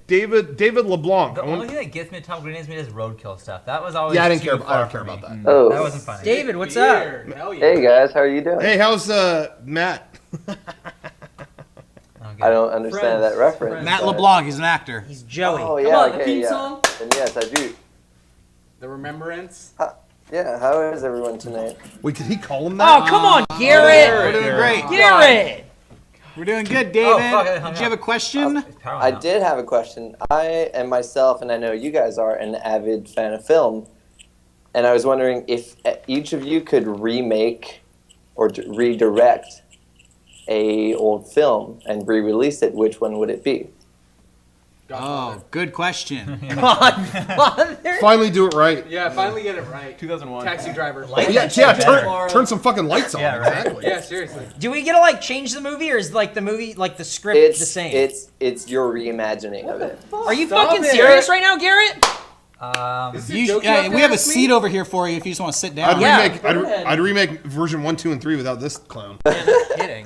David LeBlanc. The only thing that gets me to Tom Green is his roadkill stuff. That was always I don't care about that. Oh. That wasn't funny. David, what's up? Hell yeah. Hey guys, how are you doing? Hey, how's Matt? I don't understand that reference. Matt LeBlanc, he's an actor. He's Joey. Oh yeah, Come on, the okay, theme yeah. song? And yes, I do. The Remembrance. Yeah, how is everyone tonight? Wait, did he call him that? Oh, come on, Garrett. We're doing great. Garrett. We're doing good, David. fuck, Did you have a question? I did have a question. I am myself, and I know you guys are, an avid fan of film. And I was wondering if each of you could remake or redirect a old film and re-release it, which one would it be? Oh, good question. Godfather. Finally do it right. Yeah, finally get it right. 2001. Taxi Driver. Oh, yeah, turn some fucking lights on. Yeah, right. Exactly. Yeah, seriously. Do we get to like change the movie, or is like the movie like the script the same? It's your reimagining of it. Are you Stop fucking it. serious right now, Garrett? We have a seat over here for you if you just want to sit down. I'd remake version 1, 2, and 3 without this clown. Kidding.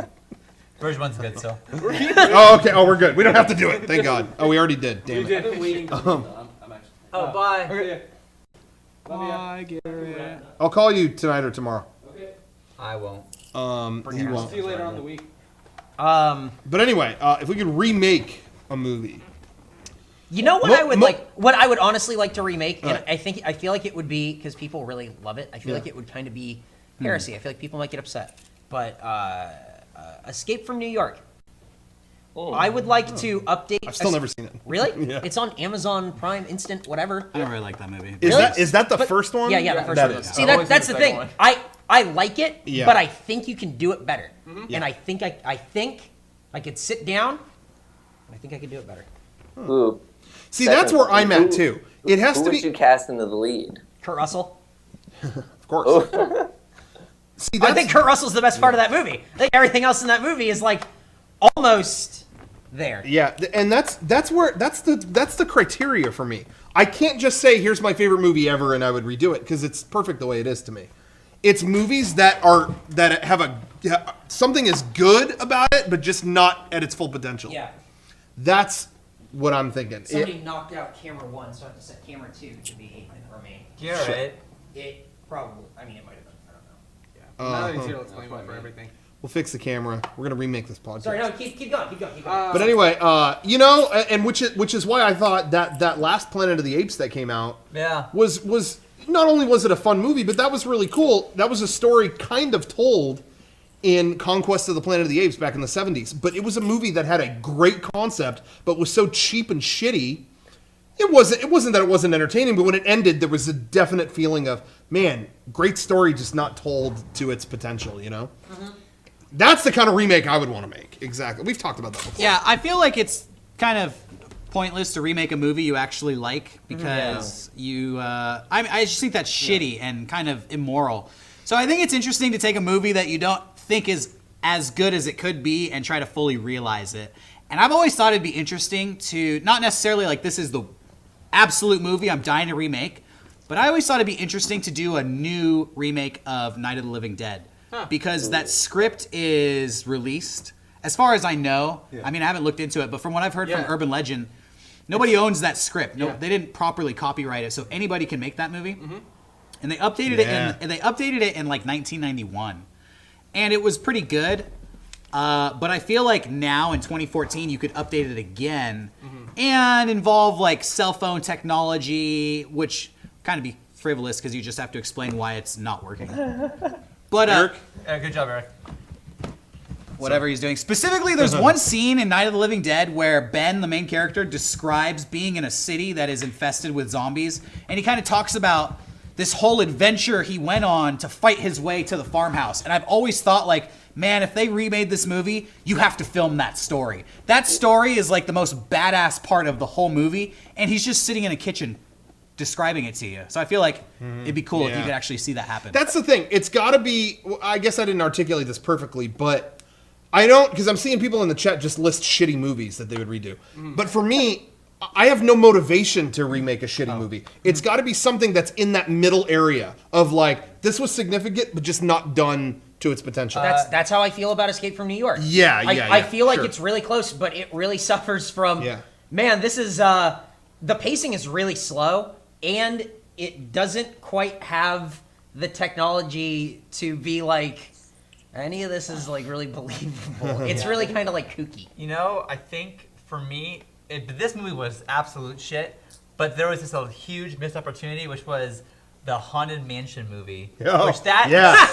Version 1's good, so. Oh, okay. Oh, we're good. We don't have to do it. Thank God. Oh, we already did. Damn it. I've been waiting. I'm actually. Oh, bye. Okay. Bye, Garrett. I'll call you tonight or tomorrow. Okay. I won't. He won't. See you later on the week. But anyway, if we could remake a movie. You know what I would like? What I would honestly like to remake, and Right. I feel like it would be because people really love it. I feel like it would kind of be heresy. I feel like people might get upset, but Escape from New York. I would like to update. I've still never seen it. Really? Yeah. It's on Amazon Prime Instant, whatever. I don't really like that movie. Is that the first one? Yeah, the first That one. is. See, I've always that's seen the the thing. second I like it, Yeah. but I think you can do it better. Yeah. And I think I could sit down, and I think I could do it better. Ooh. See, that's where I'm at too. It has Who to would you be, cast into the lead? Kurt Russell. of course. Oh. See, I think Kurt Russell's the best part of that movie. I think everything else in that movie is like almost there. Yeah, and that's the criteria for me. I can't just say here's my favorite movie ever and I would redo it because it's perfect the way it is to me. It's movies that have something is good about it, but just not at its full potential. Yeah. That's what I'm thinking. Somebody knocked out camera 1, so I have to set camera 2 to be in Remaking. Garrett. It probably, I mean, it might have been. I don't know. Now that he's here, let's blame him for everything. We'll fix the camera. We're gonna remake this podcast. Sorry, no, keep going. But anyway, and which is why I thought that last Planet of the Apes that came out was not only was it a fun movie, but that was really cool. That was a story kind of told in Conquest of the Planet of the Apes back in the 70s. But it was a movie that had a great concept, but was so cheap and shitty. It wasn't that it wasn't entertaining, but when it ended, there was a definite feeling of, man, great story just not told to its potential, you know? Mm-hmm. That's the kind of remake I would want to make. Exactly. We've talked about that before. Yeah, I feel like it's kind of pointless to remake a movie you actually like because I just think that's shitty and kind of immoral. So I think it's interesting to take a movie that you don't think is as good as it could be and try to fully realize it. And I've always thought it'd be interesting to, not necessarily like this is the absolute movie I'm dying to remake, but I always thought it'd be interesting to do a new remake of Night of the Living Dead. Because that script is released, as far as I know. I mean, I haven't looked into it, but from what I've heard from Urban Legend, nobody owns that script. No, they didn't properly copyright it, so anybody can make that movie. Mm-hmm. And they updated it in like 1991, and it was pretty good. But I feel like now in 2014 you could update it again and involve like cell phone technology, which kind of be frivolous because you just have to explain why it's not working. But Eric? Good job, Eric. Whatever he's doing. Specifically, there's one scene in Night of the Living Dead where Ben, the main character, describes being in a city that is infested with zombies. And he kind of talks about this whole adventure he went on to fight his way to the farmhouse. And I've always thought, like, man, if they remade this movie, you have to film that story. That story is like the most badass part of the whole movie. And he's just sitting in a kitchen describing it to you. So I feel like it'd be cool if you could actually see that happen. That's the thing. It's got to be, I guess I didn't articulate this perfectly, but I don't, because I'm seeing people in the chat just list shitty movies that they would redo. But for me, I have no motivation to remake a shitty movie. It's got to be something that's in that middle area of like, this was significant, but just not done to its potential. That's how I feel about Escape from New York. Yeah, I feel like it's really close, but it really suffers from Man, this is the pacing is really slow, and it doesn't quite have the technology to be like any of this is like really believable. It's really kind of like kooky. You know, I think for me, this movie was absolute shit. But there was this a huge missed opportunity, which was the Haunted Mansion movie. Oh, which that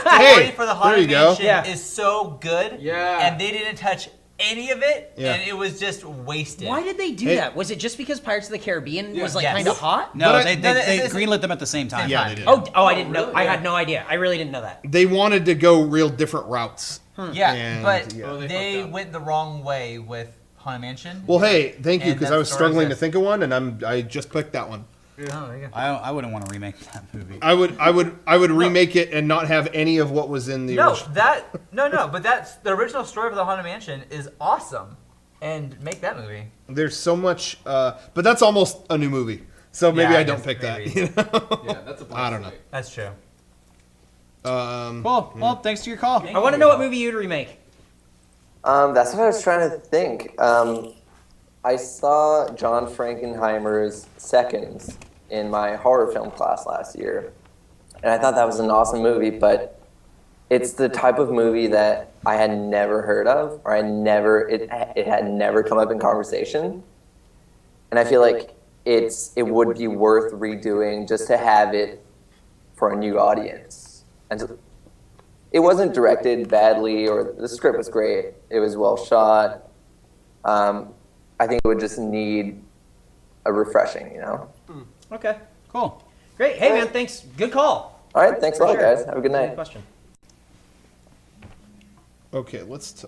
Hey, story for the there Haunted you go. Mansion is so good. Yeah. And they didn't touch any of it, Yeah. and it was just wasted. Why did they do Hey. that? Was it just because Pirates of the Caribbean was like Yes. kind of hot? No, But they it's- greenlit them at the same time. Yeah, they did. Oh, I didn't know. really? I had no idea. I really didn't know that. They wanted to go real different routes. Yeah, And, but yeah. Oh, they they fucked up. went the wrong way with Haunted Mansion. Well, hey, thank you, And because that I was story struggling to exists. think of one, and I just picked that one. Oh, there you go. I wouldn't want to remake that movie. I would remake it and not have any of what was in the No, original. but that's the original story of the Haunted Mansion is awesome, and make that movie. There's so much, but that's almost a new movie, so maybe Yeah, I I don't guess pick that. maybe. You know? Yeah, that's a I don't know. That's true. Cool. Well, thanks to your call. I want to know what movie you'd remake. That's what I was trying to think. I saw John Frankenheimer's Seconds in my horror film class last year, and I thought that was an awesome movie, but it's the type of movie that I had never heard of, or it had never come up in conversation, and I feel like it would be worth redoing just to have it for a new audience. And so, it wasn't directed badly, or the script was great. It was well shot. I think it would just need a refreshing, you know? Okay. Cool. Great. Hey, man, thanks. Good call. All right, thanks a lot, Sure. guys. Have a good Good night. question. Okay, let's